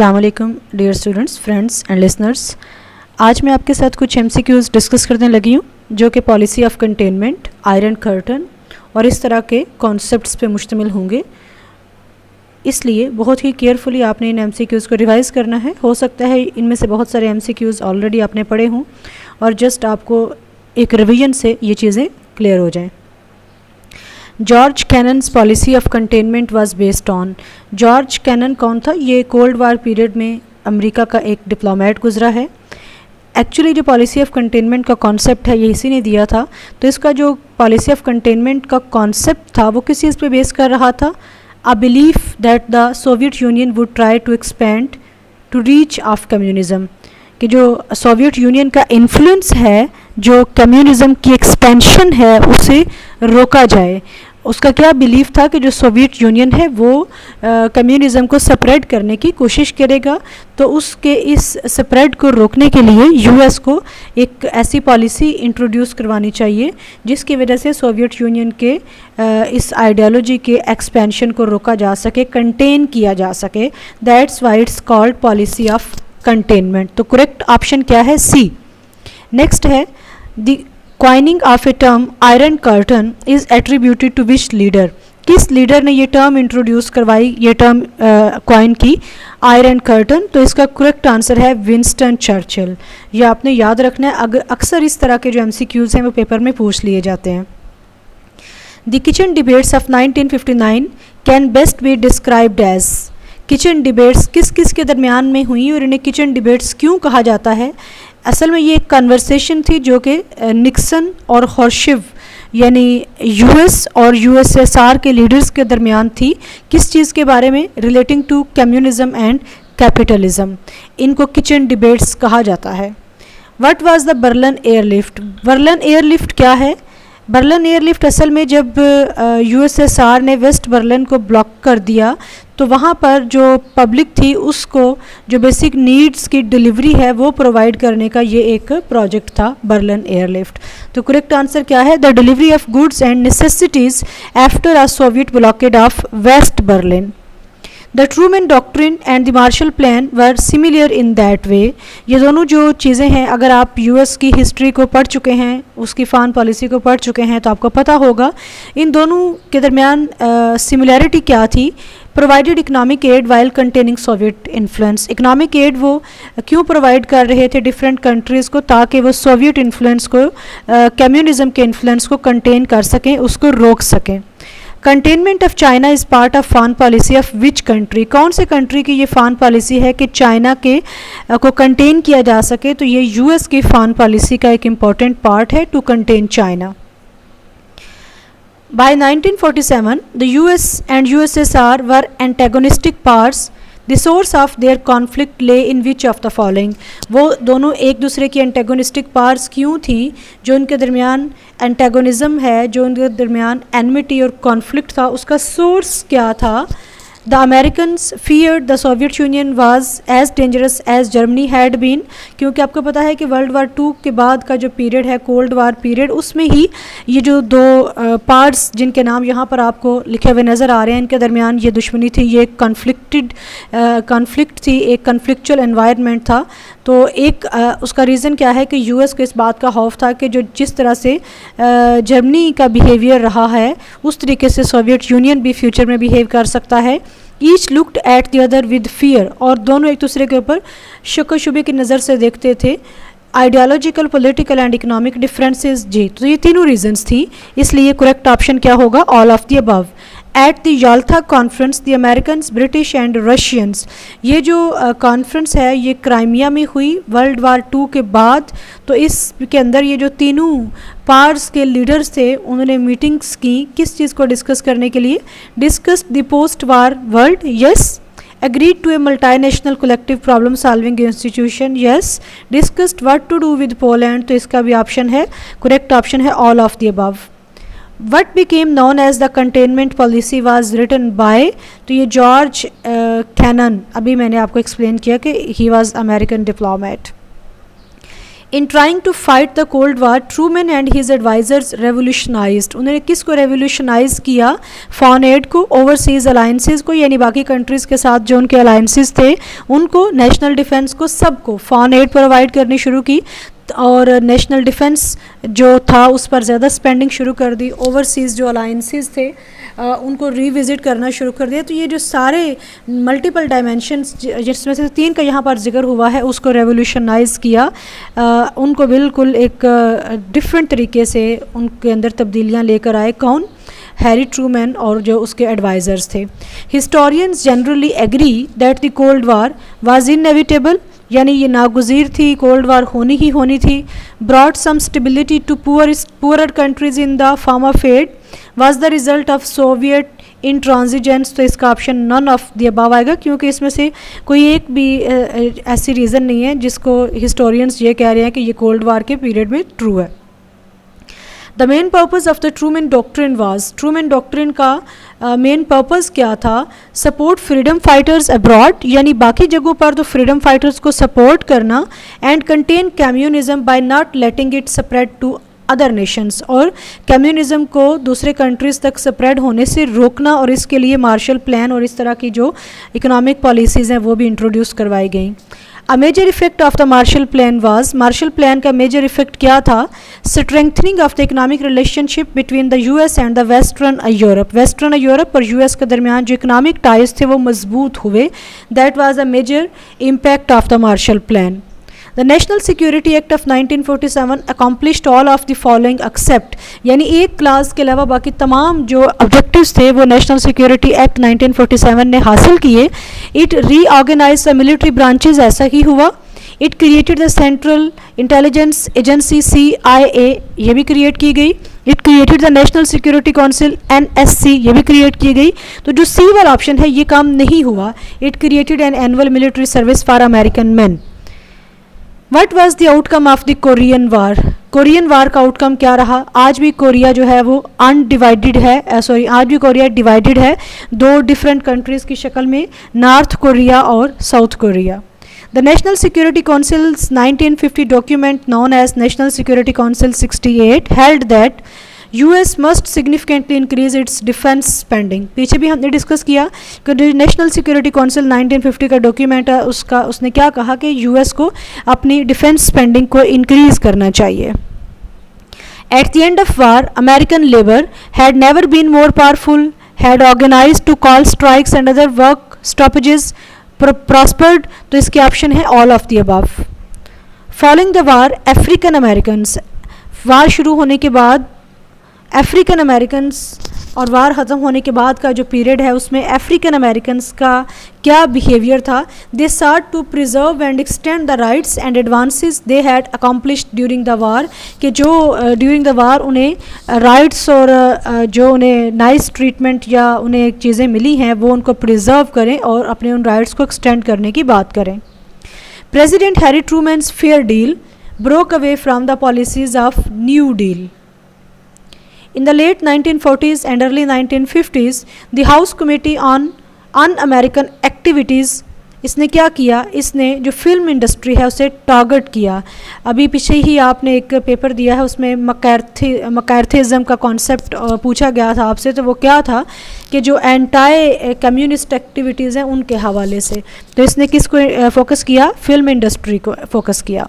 अस्सलाम वालेकुम dear students, friends and listeners. आज मैं आपके साथ कुछ MCQs डिस्कस करने लगी हूँ जो कि policy of containment, iron curtain और इस तरह के कॉन्सेप्ट्स पे मुश्तमिल होंगे। इसलिए बहुत ही केयरफुली आपने इन MCQs को रिवाइज़ करना है। हो सकता है इनमें से बहुत सारे MCQs ऑलरेडी आपने पढ़े हों और जस्ट आपको एक रिवीजन से ये चीज़ें क्लियर हो जाएँ। George Kennan's policy of containment was based on. George Kennan कौन था? ये कोल्ड वार पीरियड में अमेरिका का एक डिप्लोमेट गुजरा है। एक्चुअली जो पॉलिसी ऑफ कंटेनमेंट का कॉन्सेप्ट है ये इसी ने दिया था। तो इसका जो पॉलिसी ऑफ कंटेनमेंट का कॉन्सेप्ट था वो किस चीज़ पे बेस कर रहा था? A belief that the Soviet Union would try to expand to reach of communism, कि जो सोवियत यूनियन का इन्फ्लुएंस है, जो कम्युनिज़म की एक्सपेंशन है, उसे रोका जाए। उसका क्या बिलीफ था कि जो सोवियत यूनियन है वो कम्युनिज़म को स्प्रेड करने की कोशिश करेगा। तो उसके इस स्प्रेड को रोकने के लिए यूएस को एक ऐसी पॉलिसी इंट्रोड्यूस करवानी चाहिए जिसकी वजह से सोवियत यूनियन के इस आइडियोलॉजी के एक्सपेंशन को रोका जा सके, कंटेन किया जा सके। That's why it's called policy of containment. तो करेक्ट ऑप्शन क्या है? सी। नेक्स्ट है the coining of a term iron curtain is attributed to which leader. किस लीडर ने ये टर्म इंट्रोड्यूस करवाई, ये टर्म क्वाइन की, आयरन कर्टन? तो इसका करेक्ट आंसर है विंस्टन चर्चिल। ये आपने याद रखना है, अगर अक्सर इस तरह के जो MCQs हैं वो पेपर में पूछ लिए जाते हैं। The kitchen debates of 1959 can best be described as. Kitchen debates किस किस के दरमियान में हुई और इन्हें किचन डिबेट्स क्यों कहा जाता है? असल में ये एक कन्वर्सेशन थी जो कि निक्सन और खुर्शीव यानी US और USSR के लीडर्स के दरमियान थी। किस चीज़ के बारे में? Relating to communism and capitalism. इनको किचन डिबेट्स कहा जाता है। What was the Berlin airlift? Berlin airlift क्या है? बर्लिन एयरलिफ्ट असल में जब USSR ने वेस्ट बर्लिन को ब्लॉक कर दिया तो वहाँ पर जो पब्लिक थी उसको जो बेसिक नीड्स की डिलीवरी है वो प्रोवाइड करने का ये एक प्रोजेक्ट था, बर्लिन एयरलिफ्ट। तो करेक्ट आंसर क्या है? The delivery of goods and necessities after a Soviet blockade of West Berlin. The Truman doctrine and the Marshall plan were similar in that way. ये दोनों जो चीज़ें हैं, अगर आप US की हिस्ट्री को पढ़ चुके हैं, उसकी फॉरेन पॉलिसी को पढ़ चुके हैं तो आपको पता होगा इन दोनों के दरमियान सिमिलैरिटी क्या थी। Provided economic aid while containing Soviet influence. Economic aid वो क्यों प्रोवाइड कर रहे थे डिफरेंट कंट्रीज़ को? ताकि वो सोवियत इन्फ्लुएंस को, कम्युनिज़म के इन्फ्लुएंस को कंटेन कर सकें, उसको रोक सकें। Containment of China is part of foreign policy of which country? कौन से कंट्री की ये फॉरेन पॉलिसी है कि चाइना के को कंटेन किया जा सके? तो ये US की फॉरेन पॉलिसी का एक इम्पॉर्टेंट पार्ट है, to contain China. By 1947, the US and USSR were antagonistic powers. The source of their conflict lay in which of the following? वो दोनों एक दूसरे की एंटेगोनिस्टिक पावर्स क्यों थी? जो उनके दरमियान एंटेगोनिज्म है, जो उनके दरमियान एनमिटी और कॉन्फ्लिक्ट था, उसका सोर्स क्या था? The Americans feared the Soviet Union was as dangerous as Germany had been। क्योंकि आपको पता है कि वर्ल्ड वार 2 के बाद का जो पीरियड है, कोल्ड वार पीरियड, उसमें ही ये जो दो पार्ट्स जिनके नाम यहाँ पर आपको लिखे हुए नज़र आ रहे हैं, इनके दरमियान ये दुश्मनी थी, ये कॉन्फ्लिक्ट थी, एक कन्फ्लिक्चुअल एनवायरनमेंट था। तो एक उसका रीज़न क्या है कि US को इस बात का खौफ था कि जो जिस तरह से जर्मनी का बिहेवियर रहा है उस तरीके से सोवियत यूनियन भी फ्यूचर में बिहेव कर सकता है। Each looked at the other with fear, और दोनों एक दूसरे के ऊपर शक व शुबे की नज़र से देखते थे। Ideological, political and economic differences. जी, तो ये तीनों रीजंस थी, इसलिए करेक्ट ऑप्शन क्या होगा? All of the above. At the Yalta conference the Americans, British and Russians. ये जो कॉन्फ्रेंस है ये क्राइमिया में हुई वर्ल्ड वार 2 के बाद। तो इसके अंदर ये जो तीनों पार्ट्स के लीडर्स थे उन्होंने मीटिंग्स की किस चीज़ को डिस्कस करने के लिए? Discussed the post war world, yes. Agreed to a multinational collective problem solving institution, yes. Discussed what to do with Poland, तो इसका भी ऑप्शन है, करेक्ट ऑप्शन है all of the above. What became known as the containment policy was written by, तो ये George cannon, अभी मैंने आपको एक्सप्लेन किया कि he was American diplomat. In trying to fight the cold war Truman and his advisers revolutionised, उन्होंने किसको revolutionise किया, फॉरेन एड को, ओवरसीज अलायंसेस को यानी बाकी कंट्रीज़ के साथ जो उनके अलायंसेस थे उनको, नेशनल डिफेंस को, सबको फॉरेन एड प्रोवाइड करनी शुरू की और नेशनल डिफेंस जो था उस पर ज़्यादा स्पेंडिंग शुरू कर दी, ओवरसीज़ जो अलायंसेस थे उनको रिविज़िट करना शुरू कर दिया। तो ये जो सारे मल्टीपल डायमेंशंस जिसमें से 3 का यहाँ पर जिक्र हुआ है उसको रेवोल्यूशनाइज किया, उनको बिल्कुल एक डिफरेंट तरीके से उनके अंदर तब्दीलियाँ लेकर आए। कौन? हैरी ट्रूमैन और जो उसके एडवाइज़र्स थे। Historians generally agree that the cold war was inevitable, यानी ये नागुज़ीर थी, कोल्ड वार होनी ही होनी थी। Broad some stability to poorer countries in the form of aid, was the result of Soviet intransigence. तो इसका option none of the above आएगा क्योंकि इसमें से कोई एक भी ऐसी रीज़न नहीं है जिसको हिस्टोरियंस ये कह रहे हैं कि ये कोल्ड वार के पीरियड में ट्रू है। The main purpose of the Truman doctrine was, Truman doctrine का मेन पर्पज़ क्या था, सपोर्ट फ्रीडम फाइटर्स अब्रॉड, यानी बाकी जगहों पर तो फ्रीडम फाइटर्स को सपोर्ट करना, and contain communism by not letting it spread to other nations, और कम्युनिज्म को दूसरे कंट्रीज़ तक स्प्रेड होने से रोकना, और इसके लिए मार्शल प्लान और इस तरह की जो इकोनॉमिक पॉलिसीज़ हैं वो भी इंट्रोड्यूस करवाई गई। A major effect of the Marshall plan was, Marshall plan का मेजर इफेक्ट क्या था, strengthening of the economic relationship between the US and the western Europe, western Europe और यूएस के दरमियान जो इकोनॉमिक टाइज थे वो मजबूत हुए। That was a major impact of the Marshall plan. The National Security Act of 1947 accomplished all of the following except, यानी एक क्लास के अलावा बाकी तमाम जो ऑब्जेक्टिव्स थे वो नेशनल सिक्योरिटी एक्ट 1947 ने हासिल किए। It reorganize the military branches, ऐसा ही हुआ। It created the Central Intelligence Agency CIA, ये भी क्रिएट की गई। It created the National Security Council NSC, ये भी क्रिएट की गई। तो जो सी वाला ऑप्शन है ये काम नहीं हुआ। It created an annual military service for American man. What was the outcome of the Korean war, Korean war का आउटकम क्या रहा, आज भी कोरिया जो है वो अनडिवाइडेड है, आज भी कोरिया डिवाइडेड है 2 डिफरेंट कंट्रीज़ की शक्ल में, नॉर्थ कोरिया और South Korea. The National Security Council's 1950 document known as National Security Council 68 held that US must significantly increase its defence spending. पीछे भी हमने डिस्कस किया कि नेशनल सिक्योरिटी काउंसिल 1950 का डॉक्यूमेंट है, उसने क्या कहा कि US को अपनी डिफेंस स्पेंडिंग को इंक्रीज करना चाहिए। At the end of war American labour had never been more powerful, had organised to call strikes and other work stoppages, prospered. तो इसके ऑप्शन है all of the above. Following the war African Americans, war शुरू होने के बाद African Americans और वार ख़त्म होने के बाद का जो पीरियड है उसमें अफ्रीकन अमेरिकन्स का क्या बिहेवियर था, they sought to preserve and extend the rights and advances they had accomplished during the war, कि जो ड्यूरिंग द वार उन्हें राइट्स और जो उन्हें नाइस ट्रीटमेंट या उन्हें चीज़ें मिली हैं वो उनको प्रिजर्व करें और अपने उन राइट्स को एक्सटेंड करने की बात करें। President Harry Truman's Fair Deal broke away from the policies of New Deal. In the late 1940s and early 1950s, the House Committee on Un-American Activities, इसने क्या किया, इसने जो फिल्म इंडस्ट्री है उसे टारगेट किया। अभी पीछे ही आपने एक पेपर दिया है उसमें मकैर्थीज़म का कॉन्सेप्ट पूछा गया था आपसे, तो वो क्या था कि जो एंटाई कम्युनिस्ट एक्टिविटीज़ हैं उनके हवाले से। तो इसने किसको फोकस किया, फिल्म इंडस्ट्री को फोकस किया।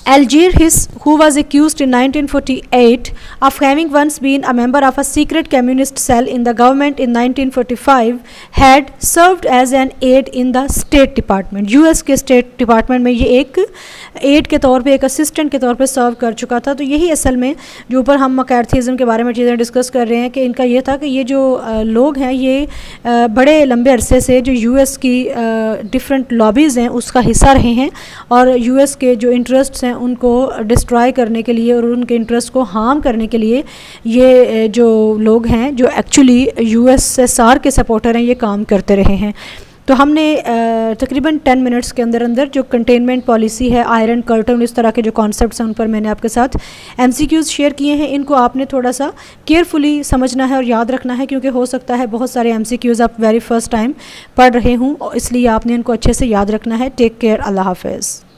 Alger Hiss, who was accused in 1948 of having once been a member of a secret communist cell in the government in 1945, had served as an aide in the State Department. US के State Department में ये एक add के तौर पे, एक assistant के तौर पे सर्व कर चुका था। तो यही असल में जो ऊपर हम मकैर्थीज़म के बारे में चीज़ें डिस्कस कर रहे हैं कि इनका ये था कि ये जो लोग हैं ये बड़े लंबे अरसे से जो US की डिफरेंट लॉबीज़ हैं उसका हिस्सा रहे हैं और US के जो इंटरेस्ट्स हैं उनको डिस्ट्रॉय करने के लिए और उनके इंटरेस्ट को हार्म करने के लिए ये जो लोग हैं जो एक्चुअली USSR के सपोर्टर हैं ये काम करते रहे हैं। तो हमने तकरीबन 10 मिनट्स के अंदर अंदर जो कंटेनमेंट पॉलिसी है, आयरन कर्टन, इस तरह के जो कॉन्सेप्ट्स हैं उन पर मैंने आपके साथ MCQs शेयर किए हैं। इनको आपने थोड़ा सा केयरफुली समझना है और याद रखना है क्योंकि हो सकता है बहुत सारे MCQs आप वेरी फर्स्ट टाइम पढ़ रहे हों, इसलिए आपने इनको अच्छे से याद रखना है। टेक केयर, अल्लाह हाफ़िज़।